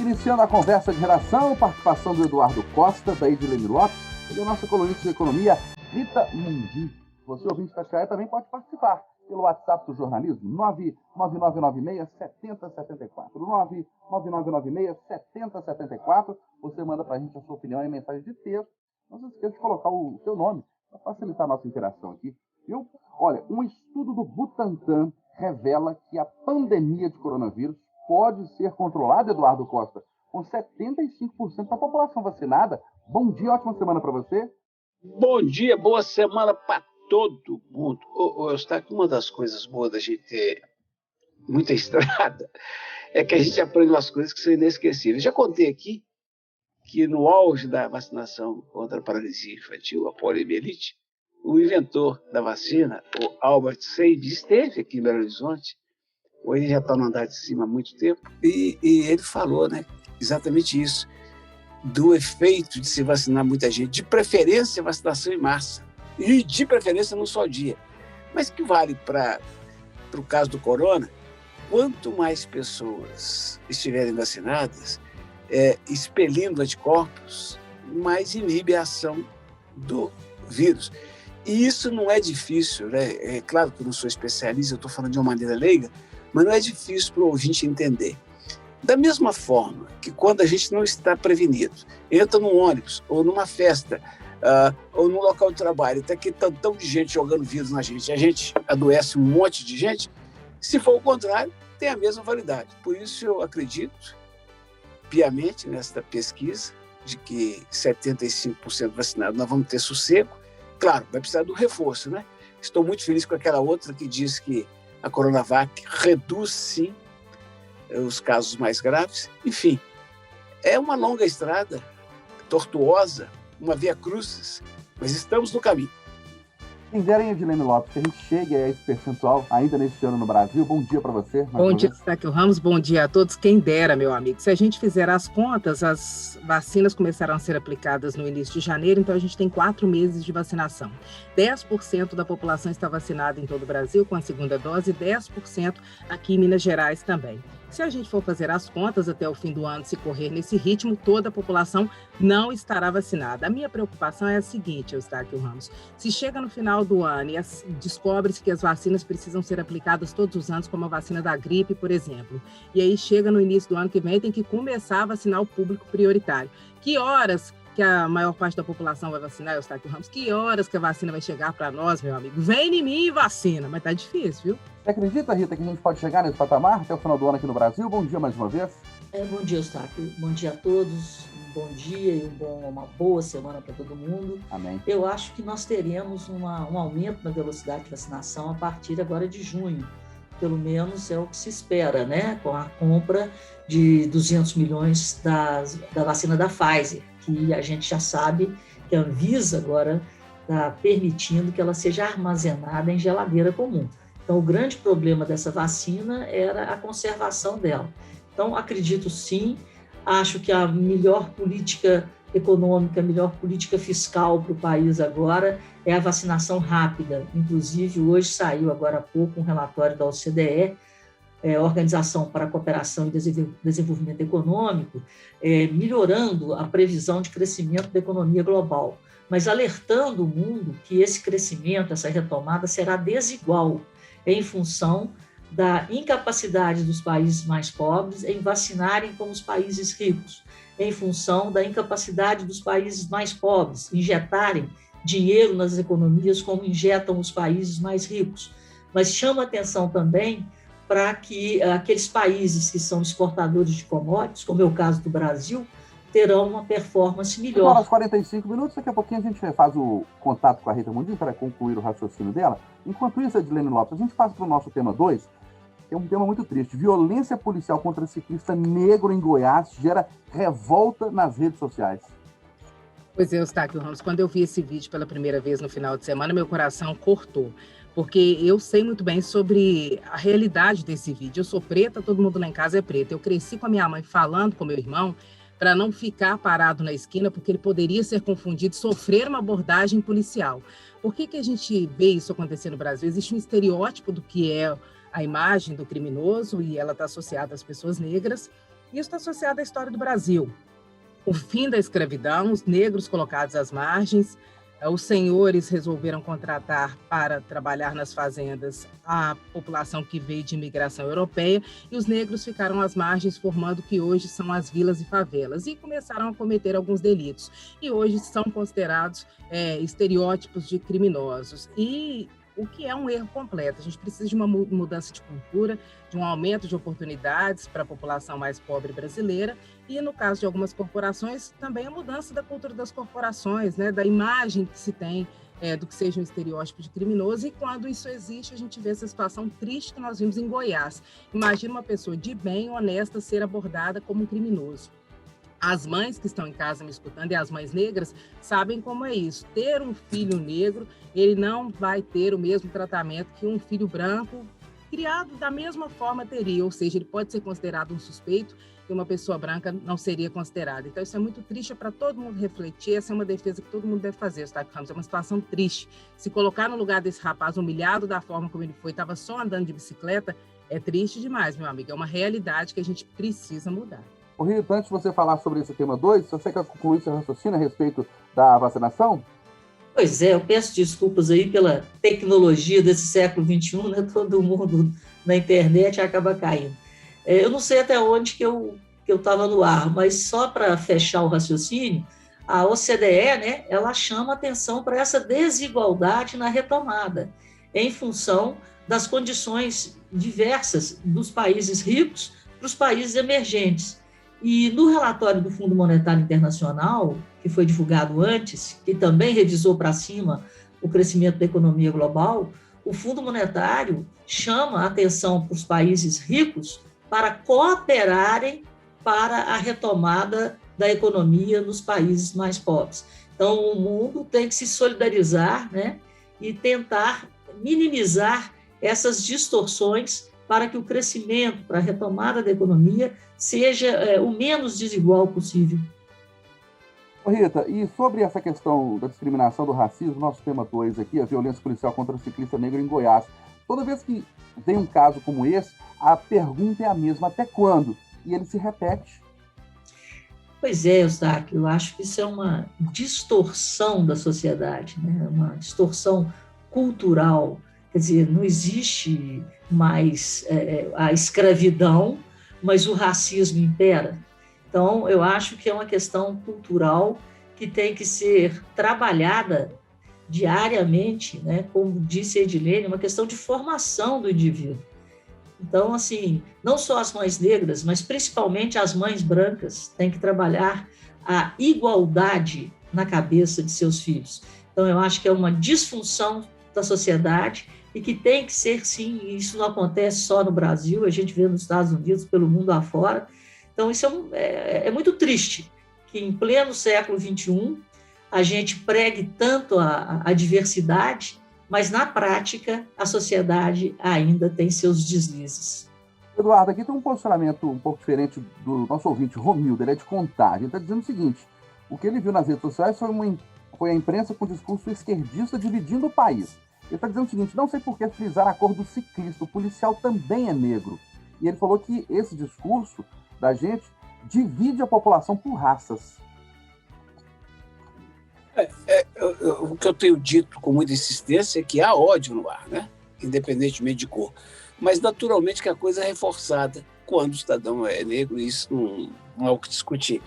Iniciando a conversa de redação, participação do Eduardo Costa, da Edilene Lopes e da nossa colunista de economia, Rita Mundim. Você, ouvinte da Caia, também pode participar pelo WhatsApp do jornalismo, 99996-7074. 99996-7074. Você manda para a gente a sua opinião em mensagem de texto. Não se esqueça de colocar o seu nome para facilitar a nossa interação aqui. Viu? Olha, um estudo do Butantan revela que a pandemia de coronavírus pode ser controlada, Eduardo Costa, com 75% da população vacinada. Bom dia, ótima semana para você. Bom dia, boa semana para todo mundo. Eustáquio, uma das coisas boas da gente ter muita estrada é que a gente aprende umas coisas que são inesquecíveis. Já contei aqui que no auge da vacinação contra a paralisia infantil, a poliomielite, o inventor da vacina, o Albert Sabin, esteve aqui em Belo Horizonte. Hoje ele já está no andar de cima há muito tempo, e ele falou, né, exatamente isso, do efeito de se vacinar muita gente, de preferência vacinação em massa, e de preferência num só dia. Mas que vale para o caso do corona, quanto mais pessoas estiverem vacinadas, expelindo anticorpos, mais inibe a ação do vírus. E isso não é difícil, né? É claro que eu não sou especialista, eu estou falando de uma maneira leiga, mas não é difícil para o ouvinte entender. Da mesma forma que quando a gente não está prevenido, entra num ônibus ou numa festa ou num local de trabalho, tem aquele tantão de gente jogando vírus na gente, a gente adoece um monte de gente, se for o contrário, tem a mesma validade. Por isso eu acredito piamente nesta pesquisa de que 75% vacinado nós vamos ter sossego. Claro, vai precisar do reforço, né? Estou muito feliz com aquela outra que diz que a Coronavac reduz, sim, os casos mais graves. Enfim, é uma longa estrada, tortuosa, uma via crucis, mas estamos no caminho. Quem dera, Edilene Lopes, que a gente chegue a esse percentual ainda neste ano no Brasil. Bom dia para você. Bom dia, Eustáquio Ramos. Bom dia a todos. Quem dera, meu amigo. Se a gente fizer as contas, as vacinas começaram a ser aplicadas no início de janeiro, então a gente tem 4 meses de vacinação. 10% da população está vacinada em todo o Brasil com a segunda dose e 10% aqui em Minas Gerais também. Se a gente for fazer as contas até o fim do ano, se correr nesse ritmo, toda a população não estará vacinada. A minha preocupação é a seguinte, Eustáquio Ramos. Se chega no final do ano e descobre-se que as vacinas precisam ser aplicadas todos os anos, como a vacina da gripe, por exemplo, e aí chega no início do ano que vem, tem que começar a vacinar o público prioritário. Que horas que a maior parte da população vai vacinar, Eustáquio Ramos? Que horas que a vacina vai chegar para nós, meu amigo? Vem em mim e vacina, mas tá difícil, viu? Você acredita, Rita, que a gente pode chegar nesse patamar até o final do ano aqui no Brasil? Bom dia mais uma vez. Bom dia, Eustáquio. Bom dia a todos. Um bom dia e uma boa semana para todo mundo. Amém. Eu acho que nós teremos um aumento na velocidade de vacinação a partir agora de junho. Pelo menos é o que se espera, né? Com a compra de 200 milhões da vacina da Pfizer, que a gente já sabe que a Anvisa agora está permitindo que ela seja armazenada em geladeira comum. Então, o grande problema dessa vacina era a conservação dela. Então, acredito sim, acho que a melhor política econômica, a melhor política fiscal para o país agora é a vacinação rápida. Inclusive, hoje saiu agora há pouco um relatório da OCDE, Organização para a Cooperação e Desenvolvimento Econômico, melhorando a previsão de crescimento da economia global, mas alertando o mundo que esse crescimento, essa retomada será desigual em função da incapacidade dos países mais pobres em vacinarem como os países ricos, em função da incapacidade dos países mais pobres injetarem dinheiro nas economias como injetam os países mais ricos. Mas chama atenção também para que aqueles países que são exportadores de commodities, como é o caso do Brasil, terão uma performance melhor. Agora, aos 45 minutos, daqui a pouquinho a gente faz o contato com a Rita Mundim para concluir o raciocínio dela. Enquanto isso, Edilene Lopes, a gente passa para o nosso tema 2, que é um tema muito triste. Violência policial contra ciclista negro em Goiás gera revolta nas redes sociais. Pois é, Eustáquio Ramos, quando eu vi esse vídeo pela primeira vez no final de semana, meu coração cortou. Porque eu sei muito bem sobre a realidade desse vídeo. Eu sou preta, todo mundo lá em casa é preto. Eu cresci com a minha mãe falando com meu irmão para não ficar parado na esquina, porque ele poderia ser confundido, sofrer uma abordagem policial. Por que a gente vê isso acontecer no Brasil? Existe um estereótipo do que é a imagem do criminoso, e ela está associada às pessoas negras, Isso está associado à história do Brasil. O fim da escravidão, os negros colocados às margens, os senhores resolveram contratar para trabalhar nas fazendas a população que veio de imigração europeia e os negros ficaram às margens, formando o que hoje são as vilas e favelas, e começaram a cometer alguns delitos. E hoje são considerados estereótipos de criminosos. E o que é um erro completo. A gente precisa de uma mudança de cultura, de um aumento de oportunidades para a população mais pobre brasileira e, no caso de algumas corporações, também a mudança da cultura das corporações, né, da imagem que se tem do que seja um estereótipo de criminoso, e quando isso existe, a gente vê essa situação triste que nós vimos em Goiás. Imagina uma pessoa de bem, honesta, ser abordada como um criminoso. As mães que estão em casa me escutando e as mães negras sabem como é isso. Ter um filho negro, ele não vai ter o mesmo tratamento que um filho branco criado da mesma forma teria, ou seja, ele pode ser considerado um suspeito e uma pessoa branca não seria considerada. Então isso é muito triste, para todo mundo refletir, essa é uma defesa que todo mundo deve fazer, Eustáquio Ramos, é uma situação triste. Se colocar no lugar desse rapaz humilhado da forma como ele foi, estava só andando de bicicleta, é triste demais, meu amigo, é uma realidade que a gente precisa mudar. Ô Rita, antes de você falar sobre esse tema 2, você quer concluir seu raciocínio a respeito da vacinação? Pois é, eu peço desculpas aí pela tecnologia desse século XXI, né? Todo mundo na internet acaba caindo. Eu não sei até onde que eu estava no ar, mas só para fechar o raciocínio, a OCDE, né, ela chama atenção para essa desigualdade na retomada, em função das condições diversas dos países ricos para os países emergentes. E no relatório do Fundo Monetário Internacional, que foi divulgado antes, que também revisou para cima o crescimento da economia global, o Fundo Monetário chama a atenção para os países ricos para cooperarem para a retomada da economia nos países mais pobres. Então, o mundo tem que se solidarizar, né, e tentar minimizar essas distorções para que o crescimento, para a retomada da economia, seja o menos desigual possível. Rita, e sobre essa questão da discriminação, do racismo, nosso tema 2 aqui, a violência policial contra o ciclista negro em Goiás. Toda vez que vem um caso como esse, a pergunta é a mesma, até quando? E ele se repete. Pois é, Eustáquio, eu acho que isso é uma distorção da sociedade, né? Uma distorção cultural. Quer dizer, não existe mais a escravidão, mas o racismo impera. Então, eu acho que é uma questão cultural que tem que ser trabalhada diariamente, né? Como disse a Edilene, uma questão de formação do indivíduo. Então, assim, não só as mães negras, mas principalmente as mães brancas têm que trabalhar a igualdade na cabeça de seus filhos. Então, eu acho que é uma disfunção da sociedade e que tem que ser, sim, e isso não acontece só no Brasil, a gente vê nos Estados Unidos, pelo mundo afora. Então, isso é muito triste, que em pleno século XXI a gente pregue tanto a diversidade, mas, na prática, a sociedade ainda tem seus deslizes. Eduardo, aqui tem um posicionamento um pouco diferente do nosso ouvinte, Romildo, ele é de Contagem. Ele está dizendo o seguinte, o que ele viu nas redes sociais foi a imprensa com discurso esquerdista dividindo o país. Ele está dizendo o seguinte, não sei por que frisar a cor do ciclista, o policial também é negro. E ele falou que esse discurso da gente divide a população por raças. O que eu tenho dito com muita insistência é que há ódio no ar, né? Independentemente de cor. Mas, naturalmente, que a coisa é reforçada quando o cidadão é negro, e isso não há o que discutir.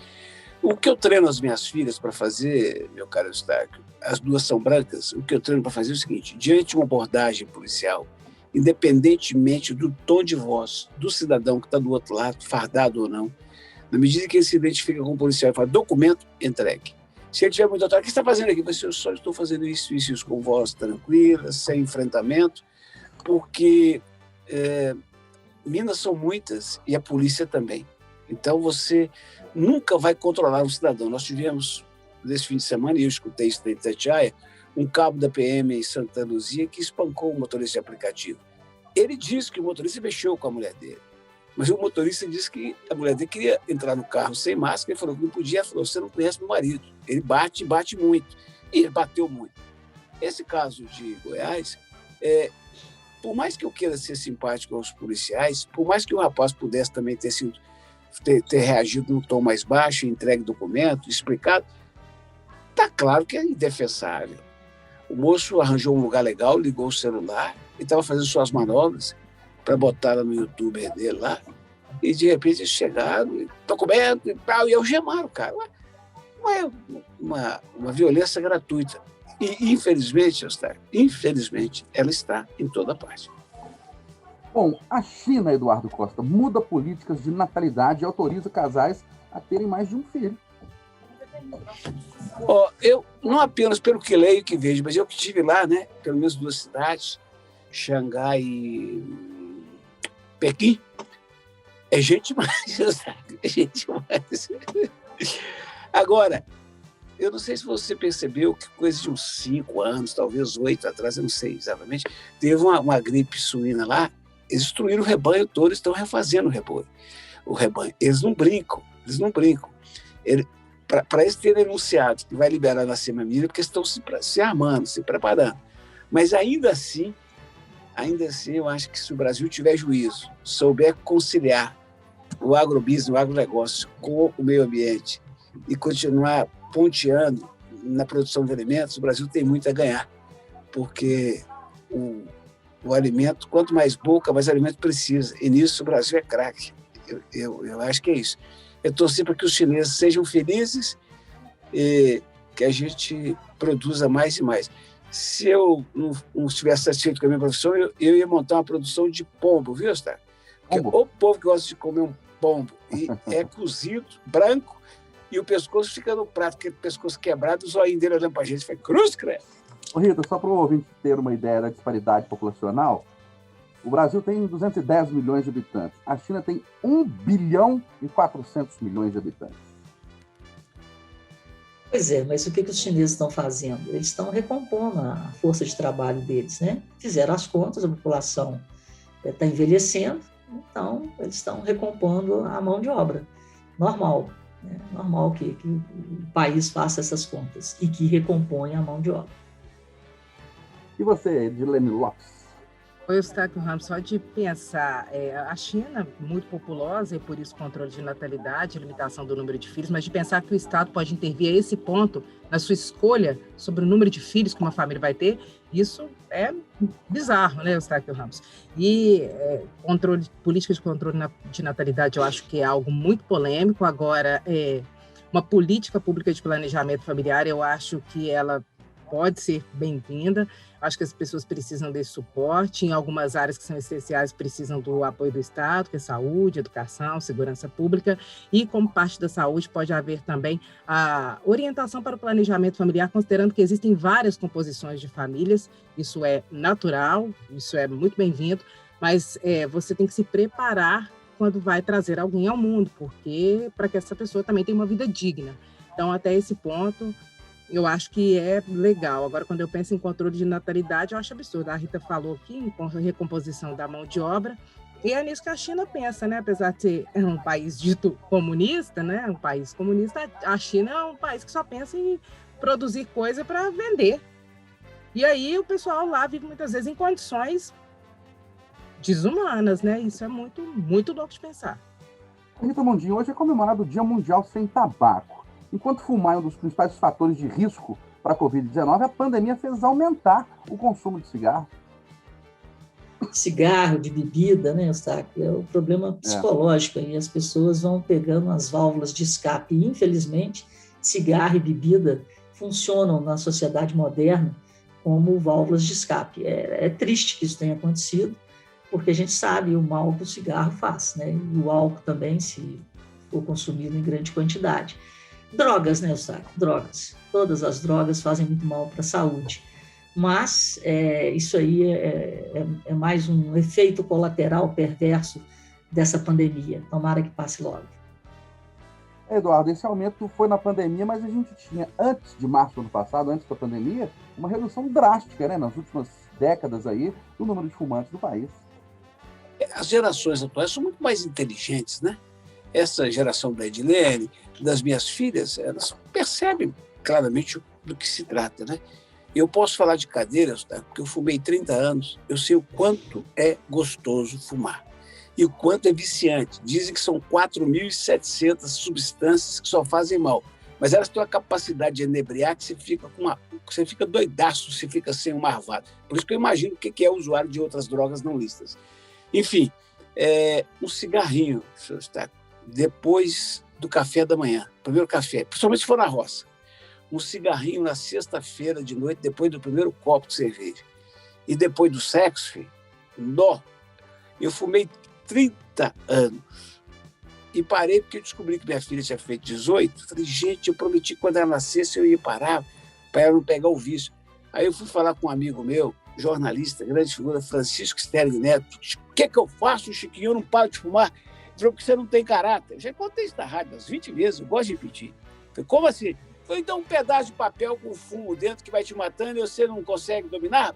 O que eu treino as minhas filhas para fazer, meu caro Eustáquio, as duas são brancas, o que eu treino para fazer é o seguinte, diante de uma abordagem policial, independentemente do tom de voz do cidadão que está do outro lado, fardado ou não, na medida que ele se identifica com o policial e fala, documento, entregue. Se ele tiver muito atrás, o que você está fazendo aqui? Eu só estou fazendo isso, com voz tranquila, sem enfrentamento, porque Minas são muitas e a polícia também. Então, você nunca vai controlar um cidadão. Nós tivemos, nesse fim de semana, e eu escutei isso da Itatiaia, um cabo da PM em Santa Luzia que espancou o motorista de aplicativo. Ele disse que o motorista mexeu com a mulher dele. Mas o motorista disse que a mulher dele queria entrar no carro sem máscara. Ele falou que não podia. Ela falou, você não conhece meu marido. Ele bate muito. E ele bateu muito. Esse caso de Goiás, por mais que eu queira ser simpático aos policiais, por mais que o rapaz pudesse também ter sido ter reagido num tom mais baixo, entregue documento, explicado, está claro que é indefensável. O moço arranjou um lugar legal, ligou o celular e estava fazendo suas manobras para botar no YouTube dele lá. E, de repente, eles chegaram, documento e tal, e algemaram o cara. Uma violência gratuita. E, infelizmente, ela está em toda parte. Bom, a China, Eduardo Costa, muda políticas de natalidade e autoriza casais a terem mais de um filho. Eu, não apenas pelo que leio e que vejo, mas eu que estive lá, né, pelo menos 2 cidades, Xangai e Pequim, é gente demais, sabe? É gente demais. Agora, eu não sei se você percebeu que coisa de uns 5 anos, talvez 8 atrás, eu não sei exatamente, teve uma gripe suína lá, eles destruíram o rebanho todo, estão refazendo o rebanho. Eles não brincam. Para eles terem anunciado que vai liberar na semana, porque estão se armando, se preparando. Mas ainda assim, eu acho que se o Brasil tiver juízo, souber conciliar o agrobusiness, o agronegócio com o meio ambiente e continuar ponteando na produção de alimentos, o Brasil tem muito a ganhar, porque o alimento, quanto mais boca, mais alimento precisa. E nisso o Brasil é craque. Eu acho que é isso. Eu torço para que os chineses sejam felizes e que a gente produza mais e mais. Se eu não estivesse satisfeito com a minha profissão, eu ia montar uma produção de pombo, viu, Star? Porque o povo que gosta de comer um pombo e é cozido, branco, e o pescoço fica no prato, aquele pescoço quebrado, o zoinho dele olhando para a gente, fala, cruz, credo. Ô Rita, só para o ouvinte ter uma ideia da disparidade populacional, o Brasil tem 210 milhões de habitantes. A China tem 1 bilhão e 400 milhões de habitantes. Pois é, mas o que os chineses estão fazendo? Eles estão recompondo a força de trabalho deles, né? Fizeram as contas, a população está envelhecendo, então eles estão recompondo a mão de obra. Normal, né? Normal que o país faça essas contas e que recomponha a mão de obra. E você, Edilene Lopes? Oi, Eustáquio Ramos, só de pensar, a China, muito populosa, e por isso controle de natalidade, limitação do número de filhos, mas de pensar que o Estado pode intervir a esse ponto na sua escolha sobre o número de filhos que uma família vai ter, isso é bizarro, né, Eustáquio Ramos? E políticas de controle de natalidade eu acho que é algo muito polêmico. Agora, uma política pública de planejamento familiar, eu acho que ela pode ser bem-vinda. Acho que as pessoas precisam desse suporte. Em algumas áreas que são essenciais, precisam do apoio do Estado, que é saúde, educação, segurança pública. E, como parte da saúde, pode haver também a orientação para o planejamento familiar, considerando que existem várias composições de famílias. Isso é natural, isso é muito bem-vindo, mas você tem que se preparar quando vai trazer alguém ao mundo, porque para que essa pessoa também tenha uma vida digna. Então, até esse ponto, eu acho que é legal. Agora, quando eu penso em controle de natalidade, eu acho absurdo. A Rita falou aqui em recomposição da mão de obra, e é nisso que a China pensa, né? Apesar de ser um país dito comunista, né? Um país comunista, a China é um país que só pensa em produzir coisa para vender. E aí o pessoal lá vive muitas vezes em condições desumanas, né? Isso é muito, muito louco de pensar. Rita Mondinho, hoje é comemorado o Dia Mundial Sem Tabaco. Enquanto fumar é um dos principais fatores de risco para a Covid-19, a pandemia fez aumentar o consumo de cigarro. Cigarro, de bebida, né, Eustáquio? É o problema psicológico. E as pessoas vão pegando as válvulas de escape. E, infelizmente, cigarro e bebida funcionam na sociedade moderna como válvulas de escape. É triste que isso tenha acontecido, porque a gente sabe o mal que o cigarro faz, né? E o álcool também, se for consumido em grande quantidade. Drogas, né, Eustáquio? Drogas. Todas as drogas fazem muito mal para a saúde. Mas isso aí é mais um efeito colateral perverso dessa pandemia. Tomara que passe logo. Eduardo, esse aumento foi na pandemia, mas a gente tinha, antes de março do ano passado, antes da pandemia, uma redução drástica, né, nas últimas décadas aí, do número de fumantes do país. As gerações atuais são muito mais inteligentes, né? Essa geração da Edilene, das minhas filhas, elas percebem claramente do que se trata, né? Eu posso falar de cadeiras, tá? Porque eu fumei 30 anos, eu sei o quanto é gostoso fumar. e o quanto é viciante. Dizem que são 4.700 substâncias que só fazem mal. Mas elas têm uma capacidade de enebriar que você fica doidaço, você fica sem um marvado. Por isso que eu imagino o que é o usuário de outras drogas não lícitas. Enfim, um cigarrinho, senhor Eustáquio, depois do café da manhã, primeiro café, principalmente se for na roça, um cigarrinho na sexta-feira de noite, depois do primeiro copo de cerveja. E depois do sexo, filho, eu fumei 30 anos. E parei porque eu descobri que minha filha tinha feito 18. Falei, gente, eu prometi que quando ela nascesse eu ia parar para ela não pegar o vício. Aí eu fui falar com um amigo meu, jornalista, grande figura, Francisco Sterling Neto. O que eu faço, Chiquinho? Eu não paro de fumar. Ele falou, porque você não tem caráter. Eu já contei isso na rádio umas 20 vezes, eu gosto de repetir. Eu falei, como assim? Falei, então um pedaço de papel com fumo dentro que vai te matando e você não consegue dominar?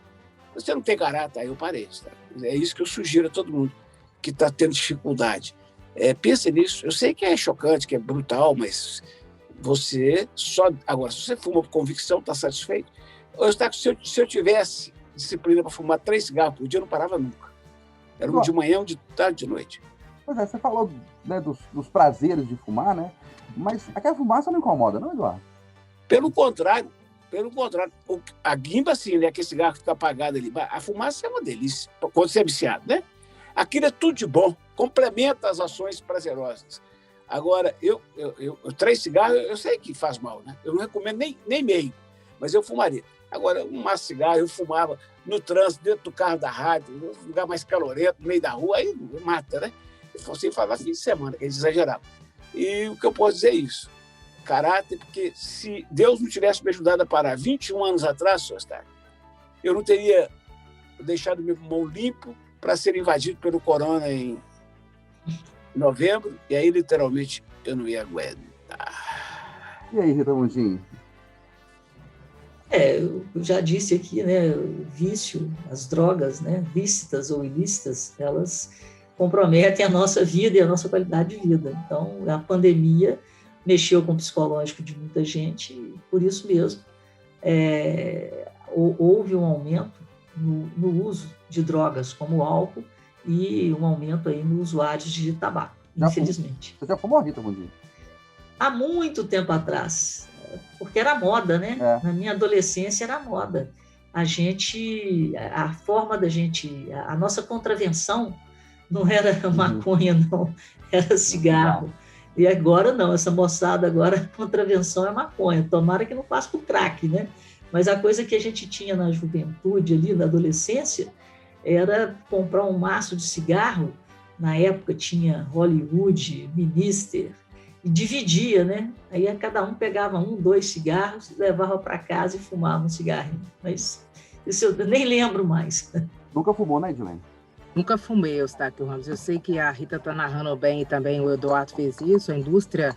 Você não tem caráter. Aí eu parei. Sabe? É isso que eu sugiro a todo mundo que está tendo dificuldade. Pensa nisso. Eu sei que é chocante, que é brutal, mas você só... Agora, se você fuma por convicção, está satisfeito? Se eu tivesse disciplina para fumar 3 cigarros por dia, eu não parava nunca. Era um de manhã, um de tarde, de noite. Pois é, você falou, né, dos prazeres de fumar, né? Mas aquela fumaça não incomoda, não, Eduardo? Pelo contrário. A guimba, sim, né? Aquele cigarro que fica apagado ali. A fumaça é uma delícia, quando você é viciado, né? Aquilo é tudo de bom, complementa as ações prazerosas. Agora, 3 cigarros, eu sei que faz mal, né? Eu não recomendo nem meio, mas eu fumaria. Agora, um maço de cigarro, eu fumava no trânsito, dentro do carro da rádio, no lugar mais calorento, no meio da rua, aí mata, né? Sem falar fim de semana, que eles exageravam. E o que eu posso dizer é isso. Caráter, porque se Deus não tivesse me ajudado a parar 21 anos atrás, senhor Eustáquio, eu não teria deixado meu pulmão limpo para ser invadido pelo corona em novembro, e aí, literalmente, eu não ia aguentar. E aí, Rita Mundinho? Eu já disse aqui, né, o vício, as drogas, né, lícitas ou ilícitas, elas comprometem a nossa vida e a nossa qualidade de vida. Então, a pandemia mexeu com o psicológico de muita gente, e por isso mesmo houve um aumento no uso de drogas como o álcool e um aumento aí nos usuários de tabaco, infelizmente. Você já fumou, Rita Mundinho? Há muito tempo atrás, porque era moda, né? Na minha adolescência era moda. A forma da gente, a nossa contravenção não era maconha, não, era cigarro. E agora não, essa moçada agora, a contravenção é maconha. Tomara que não passe por crack, né? Mas a coisa que a gente tinha na juventude, ali na adolescência, era comprar um maço de cigarro. Na época tinha Hollywood, Minister, e dividia, né? Aí cada um pegava 1, 2 cigarros, levava para casa e fumava um cigarrinho. Mas isso eu nem lembro mais. Nunca fumou, né, Edilene? Nunca fumei, Eustáquio Ramos. Eu sei que a Rita está narrando bem e também o Eduardo fez isso. A indústria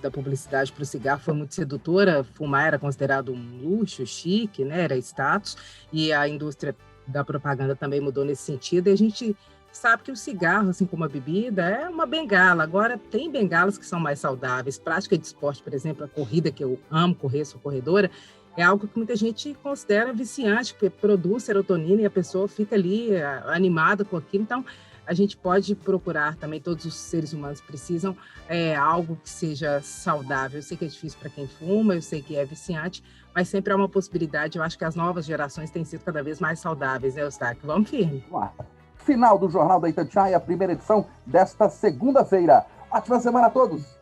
da publicidade para o cigarro foi muito sedutora. Fumar era considerado um luxo, chique, né? Era status. E a indústria da propaganda também mudou nesse sentido. E a gente sabe que o cigarro, assim como a bebida, é uma bengala. Agora, tem bengalas que são mais saudáveis. Prática de esporte, por exemplo, a corrida, que eu amo correr, sou corredora, é algo que muita gente considera viciante, porque produz serotonina e a pessoa fica ali animada com aquilo. Então, a gente pode procurar também, todos os seres humanos precisam algo que seja saudável. Eu sei que é difícil para quem fuma, eu sei que é viciante, mas sempre há uma possibilidade. Eu acho que as novas gerações têm sido cada vez mais saudáveis, né, Eustáquio? Vamos firme. Final do Jornal da Itatiaia, a primeira edição desta segunda-feira. Ótima semana a todos!